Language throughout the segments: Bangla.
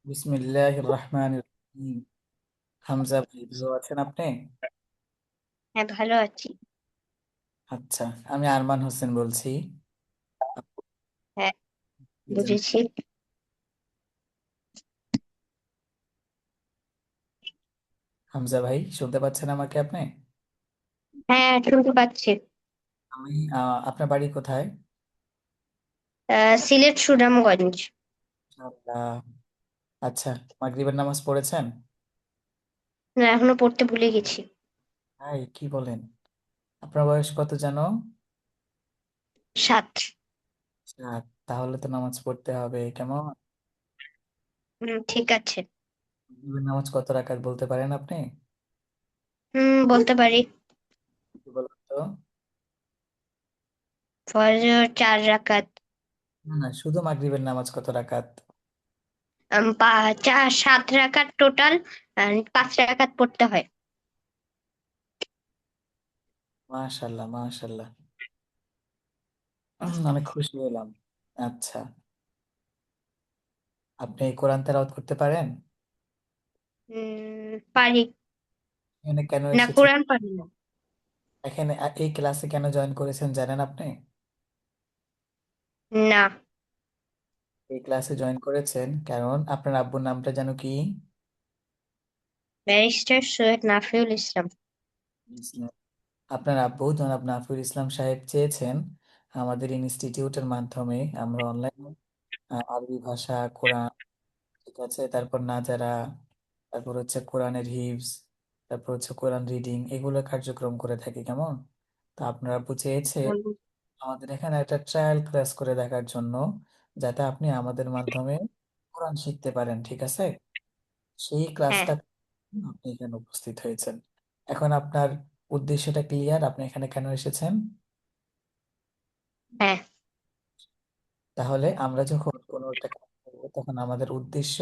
বিসমিল্লাহির রহমানির রহিম। হামজা ভাই, ভালো আছেন আপনি? হ্যাঁ, ভালো আছি। আচ্ছা, আমি আরমান হোসেন বলছি। হ্যাঁ, কি যেন, বুঝেছি। হামজা ভাই শুনতে পাচ্ছেন আমাকে আপনি? হ্যাঁ, শুনতে পাচ্ছি। আমি আপনার বাড়ি কোথায়? সিলেট সুনামগঞ্জ। আহ, আচ্ছা, মাগরিবের নামাজ পড়েছেন? না, এখনো পড়তে ভুলে গেছি। ভাই কি বলেন? আপনার বয়স কত জানো? 7। আচ্ছা, তাহলে তো নামাজ পড়তে হবে কেমন? ঠিক আছে। মাগরিবের নামাজ কত রাকাত বলতে পারেন আপনি? বলতে পারি। কি বলুন তো? ফজর 4 রাকাত। না না, শুধু মাগরিবের নামাজ কত রাকাত? 7 রাকাত টোটাল। 5 রাকাত পড়তে হয়। মাশাল্লাহ মাশাল্লাহ, অনেক খুশি হলাম। আচ্ছা, আপনি কোরআন তেলাওয়াত করতে পারেন? পারি। এখানে কেন না, এসেছেন? কোরআন পারি না। এখানে এই ক্লাসে কেন জয়েন করেছেন জানেন আপনি? না। এই ক্লাসে জয়েন করেছেন কারণ আপনার আব্বুর নামটা যেন কি? ব্যারিস্টার সৈয়দ নাফিউল ইসলাম। ইসলাম। আপনার আব্বু জনাব নাফিউল ইসলাম সাহেব চেয়েছেন আমাদের ইনস্টিটিউটের মাধ্যমে আমরা অনলাইন আরবি ভাষা, কোরআন, ঠিক আছে, তারপর নাজারা, তারপর হচ্ছে কোরআনের হিফজ, তারপর হচ্ছে কোরআন রিডিং, এগুলো কার্যক্রম করে থাকি কেমন। তো আপনার আব্বু চেয়েছে আমাদের এখানে একটা ট্রায়াল ক্লাস করে দেখার জন্য, যাতে আপনি আমাদের মাধ্যমে কোরআন শিখতে পারেন, ঠিক আছে? সেই হ্যাঁ। ক্লাসটা আপনি এখানে উপস্থিত হয়েছেন। এখন আপনার উদ্দেশ্যটা ক্লিয়ার, আপনি এখানে কেন এসেছেন? হ্যাঁ। তাহলে আমরা যখন কোনো একটা কাজ করবো তখন আমাদের উদ্দেশ্য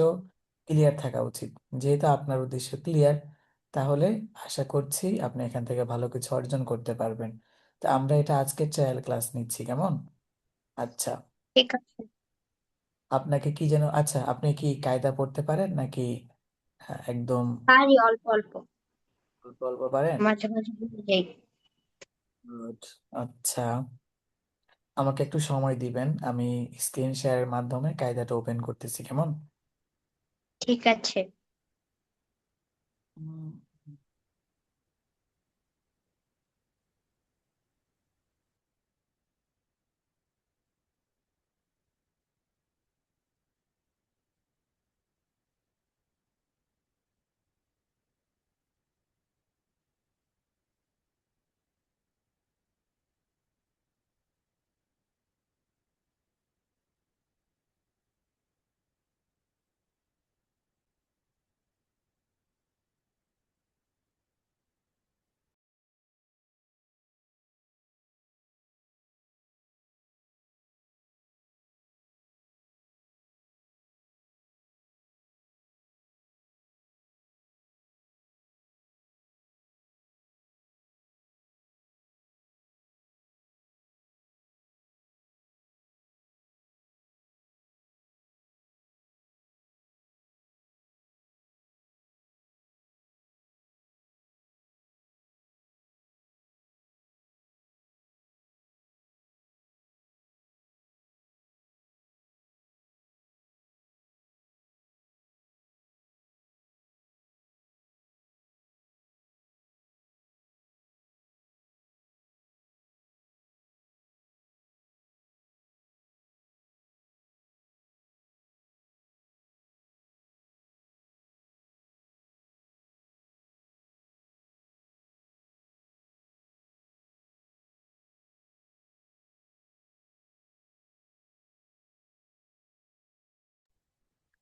ক্লিয়ার থাকা উচিত। যেহেতু আপনার উদ্দেশ্য ক্লিয়ার, তাহলে আশা করছি আপনি এখান থেকে ভালো কিছু অর্জন করতে পারবেন। তো আমরা এটা আজকে ট্রায়াল ক্লাস নিচ্ছি কেমন। আচ্ছা, ঠিক আছে। আপনাকে কি যেন, আচ্ছা আপনি কি কায়দা পড়তে পারেন নাকি? হ্যাঁ, একদম পারি অল্প অল্প। অল্প অল্প পারেন? মাঝে মাঝে ভুলে যাই। Good. আচ্ছা, আমাকে একটু সময় দিবেন, আমি স্ক্রিন শেয়ারের মাধ্যমে কায়দাটা ওপেন করতেছি কেমন। ঠিক আছে। উম,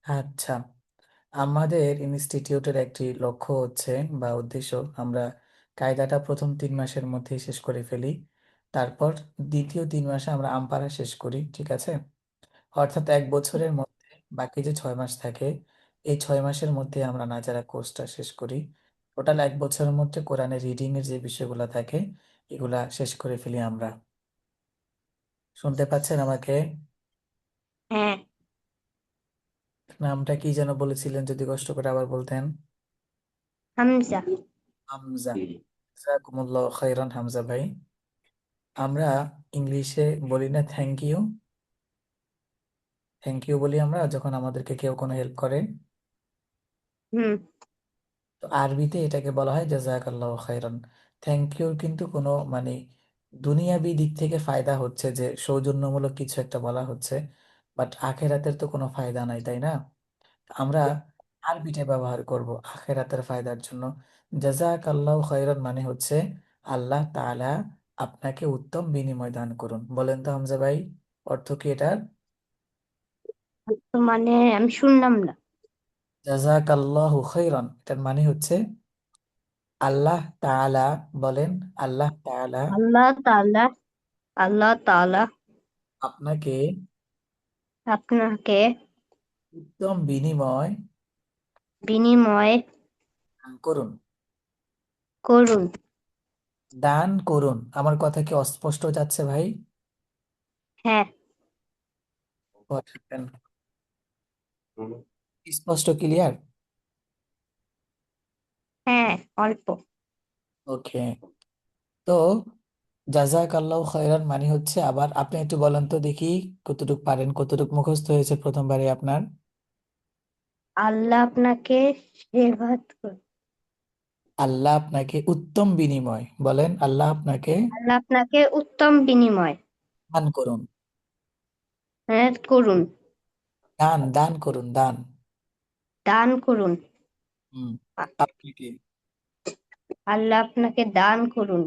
আচ্ছা, আমাদের ইনস্টিটিউটের একটি লক্ষ্য হচ্ছে বা উদ্দেশ্য, আমরা কায়দাটা প্রথম 3 মাসের মধ্যে শেষ করে ফেলি। তারপর দ্বিতীয় 3 মাসে আমরা আমপারা শেষ করি, ঠিক আছে? অর্থাৎ 1 বছরের মধ্যে বাকি যে 6 মাস থাকে, এই 6 মাসের মধ্যে আমরা নাজারা কোর্সটা শেষ করি। টোটাল 1 বছরের মধ্যে কোরআনের রিডিং এর যে বিষয়গুলো থাকে এগুলা শেষ করে ফেলি আমরা। শুনতে পাচ্ছেন আমাকে? হ্যাঁ। নামটা কি যেন বলেছিলেন, যদি কষ্ট করে আবার বলতেন। হামজা। হামজা। জাজাকুমুল্লাহ খাইরান হামজা ভাই। আমরা ইংলিশে বলি না থ্যাংক ইউ? থ্যাংক ইউ বলি আমরা যখন আমাদেরকে কেউ কোনো হেল্প করে। হুম। তো আরবিতে এটাকে বলা হয় জাজাকাল্লাহ খাইরান। থ্যাংক ইউর কিন্তু কোনো মানে দুনিয়াবি দিক থেকে ফায়দা হচ্ছে যে সৌজন্যমূলক কিছু একটা বলা হচ্ছে, বাট আখেরাতের তো কোনো ফায়দা নাই, তাই না? আমরা আরবিটা ব্যবহার করব আখেরাতের ফায়দার জন্য। জাযাকাল্লাহু খায়রান মানে হচ্ছে আল্লাহ তাআলা আপনাকে উত্তম বিনিময় দান করুন। বলেন তো হামজা ভাই, অর্থ কি এটার? তো মানে আমি শুনলাম না। জাযাকাল্লাহু খায়রান এটার মানে হচ্ছে আল্লাহ তাআলা, বলেন আল্লাহ তাআলা আল্লাহ তাআলা, আল্লাহ তাআলা আপনাকে আপনাকে উত্তম বিনিময় বিনিময় দান করুন। করুন। দান করুন, আমার কথা কি অস্পষ্ট যাচ্ছে ভাই? হ্যাঁ। What happened? স্পষ্ট, ক্লিয়ার? হ্যাঁ, অল্প। ওকে। তো জাজাকাল্লাহ খায়রান মানে হচ্ছে, আবার আপনি একটু বলেন তো দেখি কতটুকু পারেন, কতটুকু মুখস্থ হয়েছে প্রথমবারে আপনার? আল্লাহ আপনাকে সেবাত করুন। আল্লাহ আপনাকে উত্তম বিনিময়, বলেন আল্লাহ আপনাকে আল্লাহ আপনাকে উত্তম বিনিময় দান করুন। করুন। দান দান করুন, দান। দান করুন। হুম। আ- আপনাকে আল্লাহ আপনাকে দান করুন।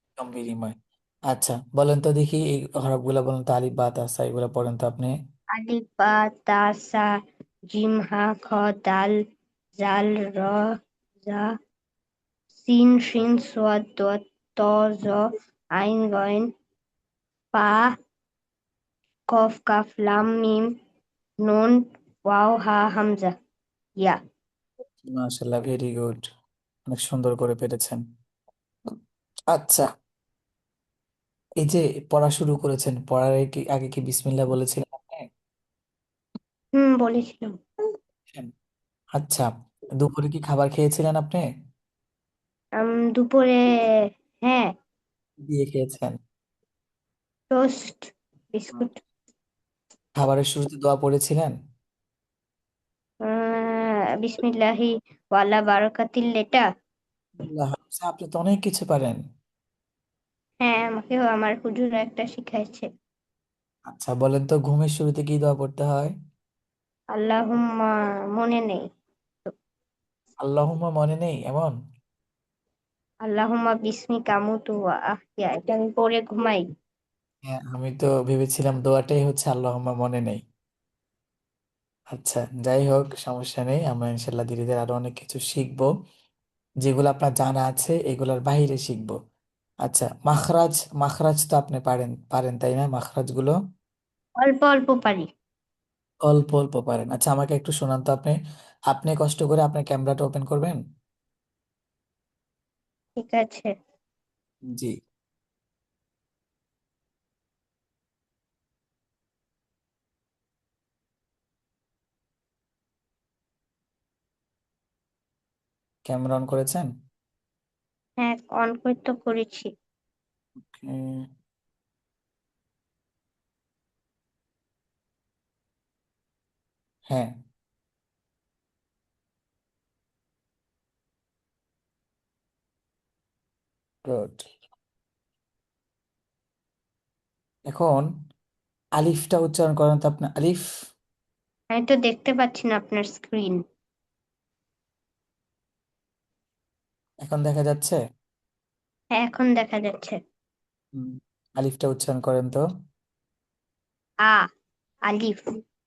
উত্তম বিনিময়। আচ্ছা বলেন তো দেখি এই হরফগুলো বলেন তো, আলিফ বা তা সা এগুলো পড়েন তো আপনি। আলিফ বা তা সা জিম হা খ দাল জাল র জা সিন শিন সোয়াদ দোয়াত ত জ আইন গইন পা কফ কাফ লাম মিম নুন ওয়াও হা হামজা ইয়া। মাশাআল্লাহ, ভেরি গুড, অনেক সুন্দর করে পেরেছেন। আচ্ছা, এই যে পড়া শুরু করেছেন, পড়ার আগে আগে কি বিসমিল্লাহ বলেছিলেন আপনি? হুম, বলেছিলাম। আচ্ছা, দুপুরে কি খাবার খেয়েছিলেন আপনি? দুপুরে, হ্যাঁ, কি দিয়ে খেয়েছেন? Toast biscuit. খাবারের শুরুতে দোয়া পড়েছিলেন? বিসমিল্লাহি ওয়ালা বারাকাতিল্লেটা। আল্লাহ হাফেজ। আপনি তো অনেক কিছু পারেন। হ্যাঁ, আমাকেও আমার হুজুর একটা শিখাইছে। আচ্ছা বলেন তো ঘুমের শুরুতে কি দোয়া পড়তে হয়? আল্লাহুম্মা, মনে নেই তো। আল্লাহুম্মা মনে নেই এমন? আল্লাহুম্মা বিসমিকা আমুতু ওয়া আহইয়া, এটা আমি পড়ে ঘুমাই। হ্যাঁ, আমি তো ভেবেছিলাম দোয়াটাই হচ্ছে আল্লাহুম্মা মনে নেই। আচ্ছা, যাই হোক সমস্যা নেই, আমরা ইনশাল্লাহ ধীরে ধীরে আরো অনেক কিছু শিখবো, যেগুলো আপনার জানা আছে এগুলোর বাইরে শিখবো। আচ্ছা, মাখরাজ, মাখরাজ তো আপনি পারেন পারেন তাই না, মাখরাজ গুলো? অল্প অল্প পারি। অল্প অল্প পারেন, আচ্ছা আমাকে একটু শোনান তো আপনি। আপনি কষ্ট করে আপনার ক্যামেরাটা ওপেন করবেন। ঠিক আছে। জি। ক্যামেরা অন করেছেন? হ্যাঁ, অন করে তো করেছি। Okay, হ্যাঁ, গুড। এখন আলিফটা উচ্চারণ করেন তো আপনি, আলিফ। আমি তো দেখতে পাচ্ছি না আপনার স্ক্রিন। এখন দেখা যাচ্ছে? হ্যাঁ, এখন দেখা যাচ্ছে। হুম, আলিফটা উচ্চারণ করেন তো। আ, আলিফ,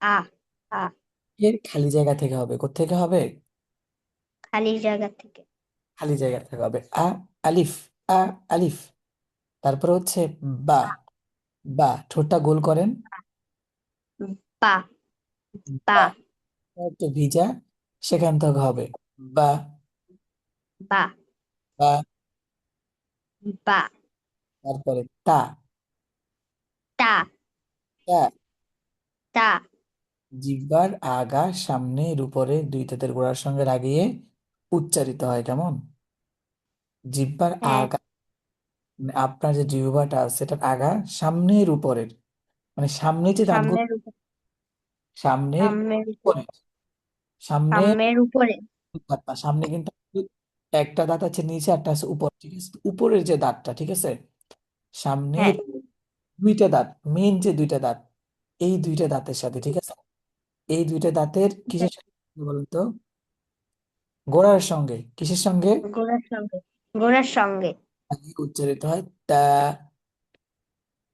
আ, আ, এর খালি জায়গা থেকে হবে, কোত্থেকে হবে? খালি জায়গা থেকে। খালি জায়গা থেকে হবে আ, আলিফ, আ, আলিফ। তারপরে হচ্ছে বা, বা ঠোঁটটা গোল করেন। পা, পা, বা, একটু ভিজা, সেখান থেকে হবে বা, বা, বা। বা, তারপরে তা, তা, তা, তা, জিহ্বার আগা সামনের উপরে দুই দাঁতের গোড়ার সঙ্গে লাগিয়ে উচ্চারিত হয়, কেমন? জিহ্বার হ্যাঁ, আগা, মানে আপনার যে জিহ্বাটা আছে সেটার আগা সামনের উপরের, মানে সামনে যে দাঁতগুলো, সামনের উপর, সামনের সামনের উপর, উপরে, সামনের সামনের উপরে। দাঁত না, সামনে কিন্তু একটা দাঁত আছে নিচে, একটা আছে উপর, ঠিক আছে? উপরের যে দাঁতটা, ঠিক আছে, হ্যাঁ, সামনের দুইটা দাঁত, মেন যে দুইটা দাঁত, এই দুইটা দাঁতের সাথে, ঠিক আছে, এই দুইটা দাঁতের কিসের সাথে বলুন তো? গোড়ার সঙ্গে, কিসের সঙ্গে গোড়ার সঙ্গে, গোড়ার সঙ্গে। আগে উচ্চারিত হয়? তা,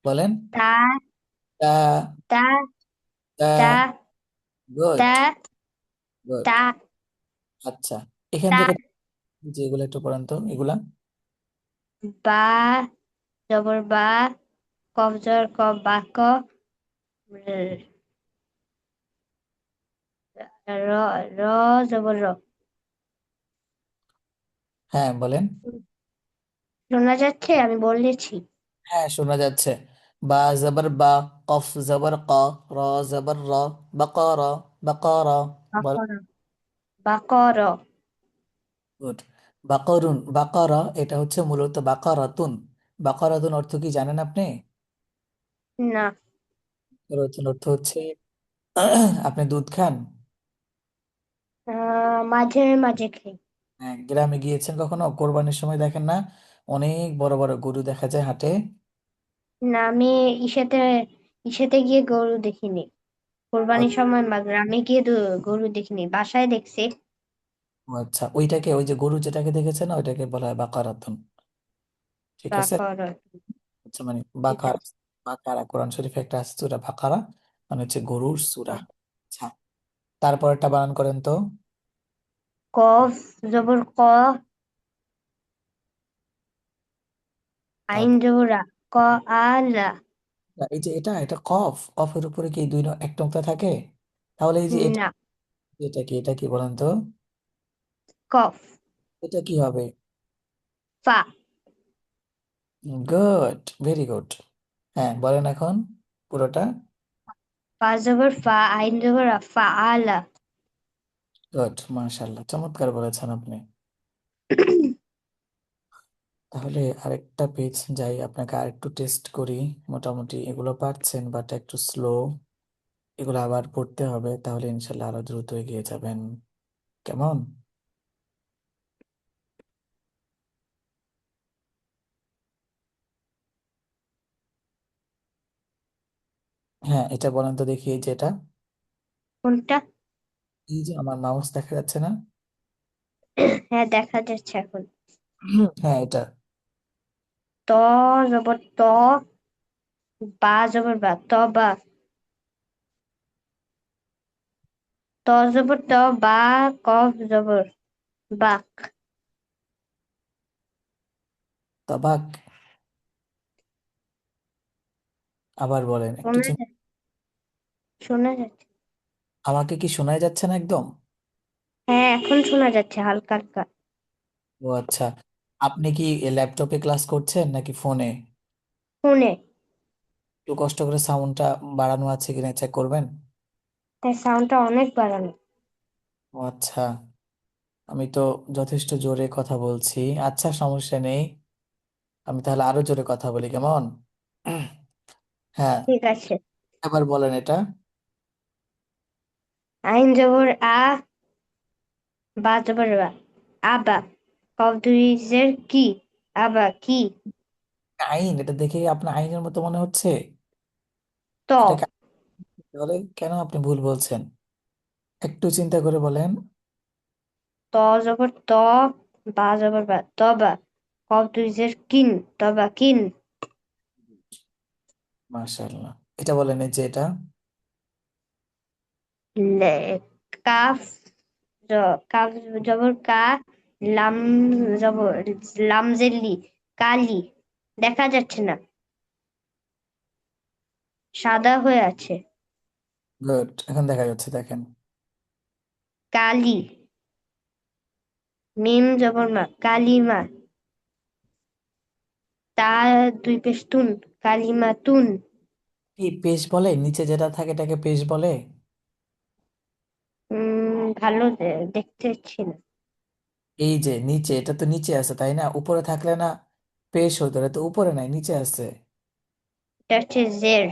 বলেন। তা, তা, তা, তা। তা, গুড, তা, গুড। তা, আচ্ছা, এখান তা, থেকে যেগুলো একটু পড়েন তো এগুলা। বা, জবর বা, কফ জবর ক, বাক, র, র জবর র। হ্যাঁ বলেন। শোনা যাচ্ছে? আমি বলেছি। হ্যাঁ শোনা যাচ্ছে। বা জবর বা, কফ জবর ক, র জবর র, বাকার, বাকার। বল। বাকর, বাকর। গুড। বাকরুন, বাকারা, এটা হচ্ছে মূলত বাকারাতুন। বাকারাতুন অর্থ কি জানেন আপনি? না, বাকারাতুন অর্থ হচ্ছে আপনি দুধ খান? মাঝে মাঝে খাই। হ্যাঁ, গ্রামে গিয়েছেন কখনো? কোরবানির সময় দেখেন না, অনেক বড় বড় গরু দেখা যায় হাটে। না, আমি ইসেতে ইসেতে গিয়ে গরু দেখিনি। কোরবানির সময় বা গ্রামে গিয়ে গরু দেখিনি, বাসায় দেখছি। ও আচ্ছা, ওইটাকে, ওই যে গরু যেটাকে দেখেছেন না, ওইটাকে বলা হয় বাকারাতুন, ঠিক আছে? বাকর, আচ্ছা, মানে ঠিক বাকারা, আছে। বাকারা কোরআন শরীফে একটা আছে সূরা বাকারা, মানে হচ্ছে গরুর সূরা। আচ্ছা, তারপরটা বানান করেন তো। কফ জবর ক, আইন তারপর জবর আ, ক, আলা। এই যে এটা, এটা কফ, কফের উপরে কি দুই এক নোক্তা থাকে? তাহলে এই যে এটা, না, এটা কি, এটা কি বলেন তো? কফ, এটা কি হবে? ফা, গুড, ভেরি গুড। হ্যাঁ বলেন এখন পুরোটা। ফা জবর ফা, আইন জবর আ, ফা আলা। গুড, মাশাআল্লাহ, চমৎকার বলেছেন আপনি। তাহলে আরেকটা পেজ যাই, আপনাকে আরেকটু টেস্ট করি। মোটামুটি এগুলো পারছেন, বাট একটু স্লো, এগুলো আবার পড়তে হবে, তাহলে ইনশাল্লাহ আরো দ্রুত এগিয়ে যাবেন, কেমন? হ্যাঁ, এটা বলেন তো দেখি, এই যে এটা, কোনটা? এই যে আমার মাউস দেখা যাচ্ছে না? হ্যাঁ, দেখা যাচ্ছে এখন। হ্যাঁ এটা। ত জবর ত, বা জবর বা, ত বা, ত জবর ত, বা, কফ জবর বাক। তাবাক, আবার বলেন একটু শোনা যাচ্ছে, শোনা যাচ্ছে। আমাকে কি শোনায় যাচ্ছে না একদম? হ্যাঁ, এখন শোনা যাচ্ছে হালকা হালকা। ও আচ্ছা, আপনি কি ল্যাপটপে ক্লাস করছেন নাকি ফোনে? শুনে, একটু কষ্ট করে সাউন্ডটা বাড়ানো আছে কিনা চেক করবেন। তাই সাউন্ডটা অনেক বাড়ানো। ও আচ্ছা, আমি তো যথেষ্ট জোরে কথা বলছি। আচ্ছা, সমস্যা নেই, আমি তাহলে আরো জোরে কথা বলি, কেমন? হ্যাঁ, ঠিক আছে। এবার বলেন এটা। আইন জবর আ, বা জবর বা, আবা, কফ দুইজের কি, আবা কি, আইন, এটা দেখে আপনার আইনের মতো মনে হচ্ছে? ত, এটাকে তাহলে কেন আপনি ভুল বলছেন? একটু চিন্তা করে বলেন। ত জবর ত, বা জবর বা, তবা, কফ দুইজের কিন, তবা কিন। মাশাআল্লাহ, এটা বলেন, এই যে এটা। লে, কাফ, কাফ জবর কা, লাম জবর, লামজেলি, কালি। দেখা যাচ্ছে না, সাদা হয়ে আছে। গুড, এখন দেখা যাচ্ছে, দেখেন। কালি, মিম জবর মা, কালিমা। তা দুই পেশ তুন, কালিমা তুন। কি পেশ বলে? নিচে যেটা থাকে এটাকে পেশ বলে? ভালো দেখতে পাচ্ছি না। এই যে নিচে, এটা তো নিচে আছে তাই না? উপরে থাকলে না পেশ হতো, এটা তো উপরে নাই, নিচে আছে। এটা হচ্ছে জের।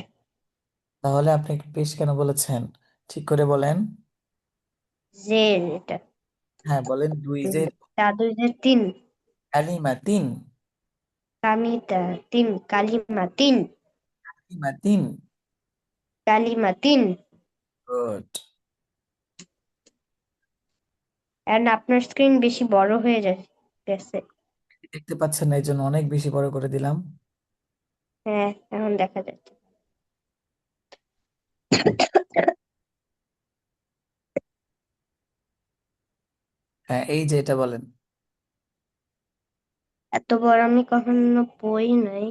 তাহলে আপনি পেশ কেন বলেছেন? ঠিক করে বলেন। জের এটা। হ্যাঁ বলেন, দুই যে তাদুজের তিন। কালিমা তিন। কামিতা তিন, কালিমা তিন। কালিমা তিন। কালিমা তিন। গুড। এন্ড আপনার স্ক্রিন বেশি বড় হয়ে গেছে। দেখতে পাচ্ছেন না, এই জন্য অনেক বেশি বড় করে দিলাম। হ্যাঁ, এখন দেখা যাচ্ছে। হ্যাঁ এই যে এটা বলেন। এত বড় আমি কখনো বই নাই।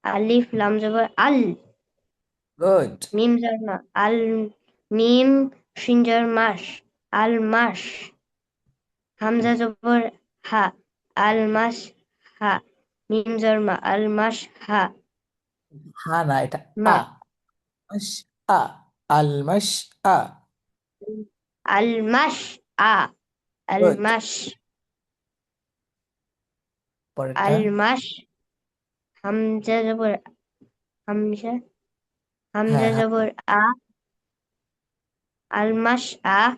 আলিফ লাম জবর আল। গুড। মিম জবর মা আল। মিম শিন জবর মাস। আল মাস। হামজা জবর হা। আল মাস হা। মিম জবর মা আল মাস হা। হ্যাঁ না, এটা আ। মা। মাস আ। আল মাস আ। আল মাস আ। আল গুড। মাস। পরেরটা। আল মাস। হামজা জবর হামজা। হামজা হ্যাঁ হ্যাঁ। জবর আ। আল মাস আ।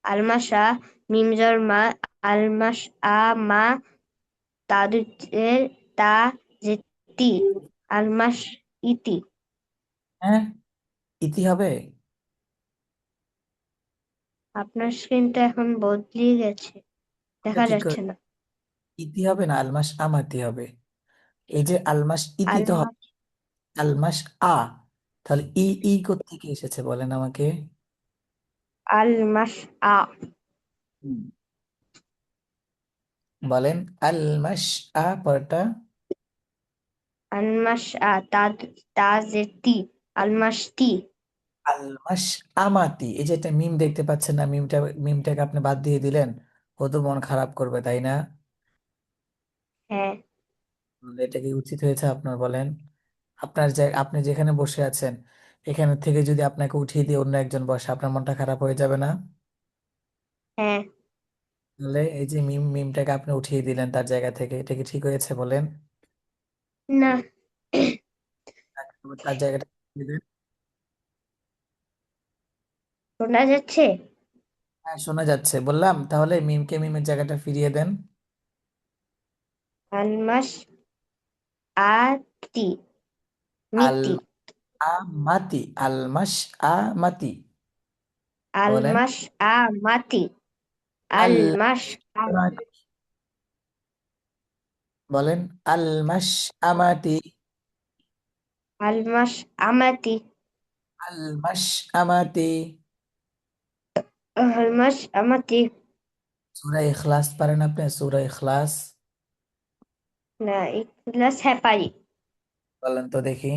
আল মাস আ। মিম জবর মা। আল মাস আ মা। তাদুজের তা জেতি। আল মাস ইতি। হ্যাঁ ইতি হবে। আপনার স্ক্রিনটা এখন বদলে গেছে, এটা দেখা ঠিক করে, যাচ্ছে না। ইতি হবে না, আলমাস আমাতি হবে। এই যে আলমাস ইতি আল তো হবে। মাস। আলমাস আ। তাহলে ই ই কোত্থেকে এসেছে বলেন আমাকে। আল মাস আ। হুম। বলেন আলমাস আ পরেরটা। আল মাস আ তা জেতি। আল মাস তি। আলমাস আমাতি, এই যে একটা মিম দেখতে পাচ্ছেন না, মিমটাকে আপনি বাদ দিয়ে দিলেন। ও তো মন খারাপ করবে তাই না? হ্যাঁ। এটা কি উচিত হয়েছে আপনার বলেন? আপনার আপনি যেখানে বসে আছেন, এখানে থেকে যদি আপনাকে উঠিয়ে দিয়ে অন্য একজন বসে, আপনার মনটা খারাপ হয়ে যাবে না? হ্যাঁ। তাহলে এই যে মিমটাকে আপনি উঠিয়ে দিলেন তার জায়গা থেকে, এটা কি ঠিক হয়েছে বলেন? না। তার জায়গাটা দিলেন। শোনা যাচ্ছে। হ্যাঁ শোনা যাচ্ছে, বললাম তাহলে মিমকে মিমের জায়গাটা ফিরিয়ে দেন। আল মাস আ তি। আল মিতি। আ মাতি, আলমাস আ মাতি। আল বলেন মাস আ মাতি। আল আল মাস আ। বলেন আলমাস আমাতি। আল মাস আমাতি। আলমাস আমাতি। আল মাস আমাতি। সূরা ইখলাস পারেন আপনি? সূরা ইখলাস না, ইখলাস হ্যাঁ পারি। বলেন তো দেখি।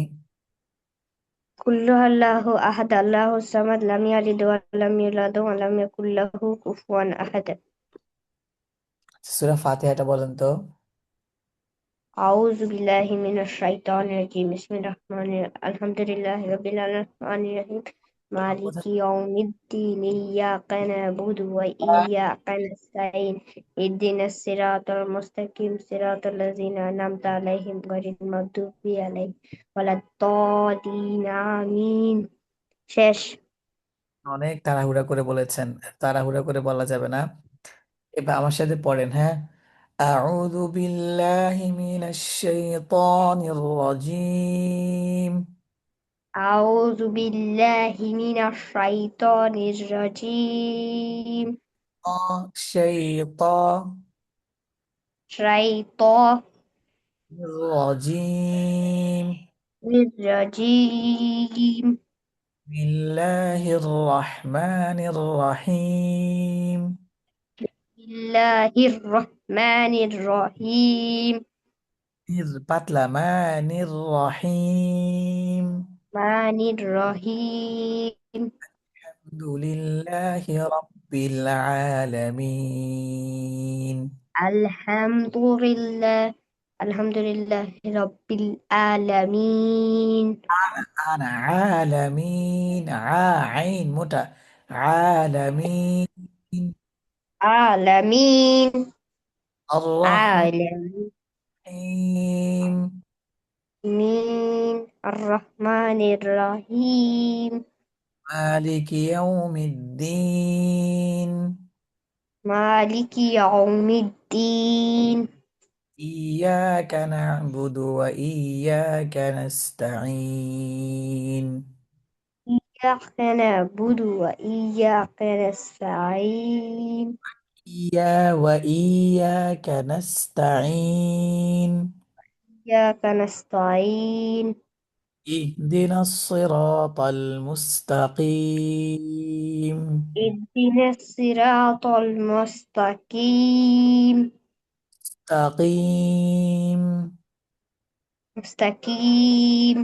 কুল্লু আল্লাহু আহাদ আল্লাহু সামাদ লাম ইয়ালিদ ওয়া লাম ইউলাদ ওয়া লাম ইয়াকুল লাহু কুফুয়ান আহাদ। সূরা ফাতিহাটা বলেন তো। আউযু বিল্লাহি মিনাশ শাইতানির রাজিম বিসমিল্লাহির রহমানির রহিম আলহামদুলিল্লাহি রাব্বিল আলামিন রহিম কোথায়? মালিকি ইয়াউমিদ্দিন ইয়্যাকা না'বুদু ওয়া ইয়্যাকা নাস্তাইন ইহদিনাস সিরাতাল মুস্তাকিম সিরাতাল লাযিনা আন'আমতা আলাইহিম গায়রিল মাগদুবি আলাইহিম ওয়ালাদ-দাল্লিন আমিন। শেষ। অনেক তাড়াহুড়া করে বলেছেন, তাড়াহুড়া করে বলা যাবে না। এবার আমার সাথে পড়েন, হ্যাঁ। আউযু বিল্লাহি মিনাশ শাইতানির রাজিম। আউযু বিল্লাহি মিনাশ শাইতানির রাজিম। শাইতানির শাইতানির রাজিম। রাজিম। বিসমিল্লাহির রহমানির রহিম। বিসমিল্লাহির রহমানির রহিম। পাতলা মানির রহিম। মানির রহিম। আলহামদুলিল্লাহি রাব্বিল আলামিন। আলহামদুলিল্লাহ আলহামদুলিল্লাহ রব্বিল আলামিন। أنا عالمين عين متى عالمين আলামিন। الرحمن আলামিন। الرحيم আর রহমানির রহিম। مالك يوم الدين মালিকি ইয়াউমিদ্দিন। إياك نعبد وإياك نستعين ইয়াকা না'বুদু ওয়া ইয়াকা নাস্তাঈন। وإياك نستعين ইয়াকা নাস্তাঈন। اهدنا الصراط المستقيم اهدنا الصراط المستقيم. مستقيم مستقيم.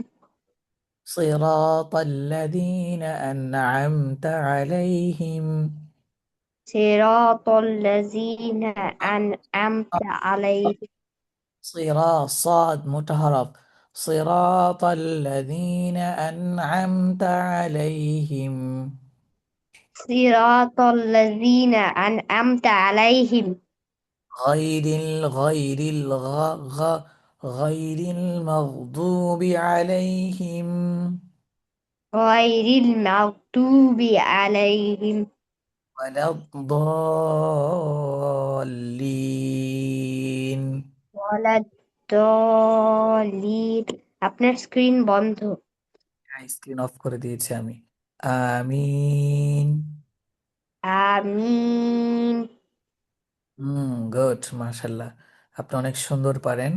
صراط الذين أنعمت عليهم صراط الذين أنعمت عليهم. صاد متهرب صراط الذين أنعمت عليهم صراط الذين أنعمت عليهم. غير المغضوب عليهم غير المغضوب عليهم ولا الضالين ولا الضالين. আপনার স্ক্রিন বন্ধ। স্ক্রিন অফ করে দিয়েছি আমি আমিন আমিন। গুড মাশাল্লাহ আপনি অনেক সুন্দর পারেন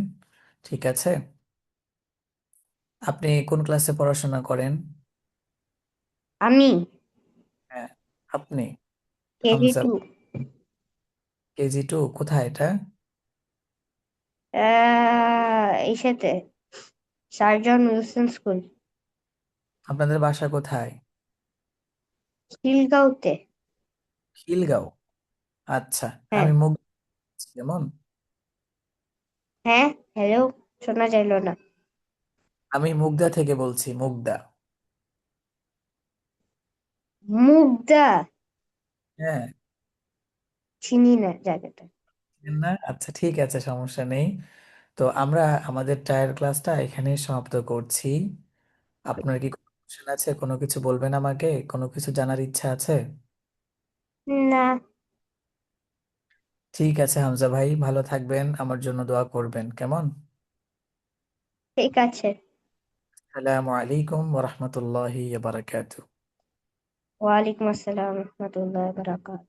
ঠিক আছে আপনি কোন ক্লাসে পড়াশোনা করেন আমি হ্যাঁ আপনি কেজি হামজা টু। কেজি 2 কোথায় এটা এই সাথে সার্জন উইলসন স্কুল, আপনাদের বাসা কোথায় খিলগাঁওতে। খিলগাঁও আচ্ছা হ্যাঁ। আমি মুগ কেমন হ্যাঁ, হ্যালো, শোনা যাইল না। আমি মুগদা থেকে বলছি মুগদা মুগদা। হ্যাঁ চিনি না জায়গাটা। না আচ্ছা ঠিক আছে সমস্যা নেই তো আমরা আমাদের টায়ার ক্লাসটা এখানেই সমাপ্ত করছি আপনার কি কোনো কোশ্চেন আছে কোনো কিছু বলবেন আমাকে কোনো কিছু জানার ইচ্ছা আছে না। ঠিক আছে হামজা ভাই ভালো থাকবেন আমার জন্য দোয়া করবেন কেমন ঠিক আছে। আসসালামু আলাইকুম ওয়া রাহমাতুল্লাহি ওয়া বারাকাতুহু ওয়ালাইকুম আসসালাম রহমতুল্লাহ বারাকাত।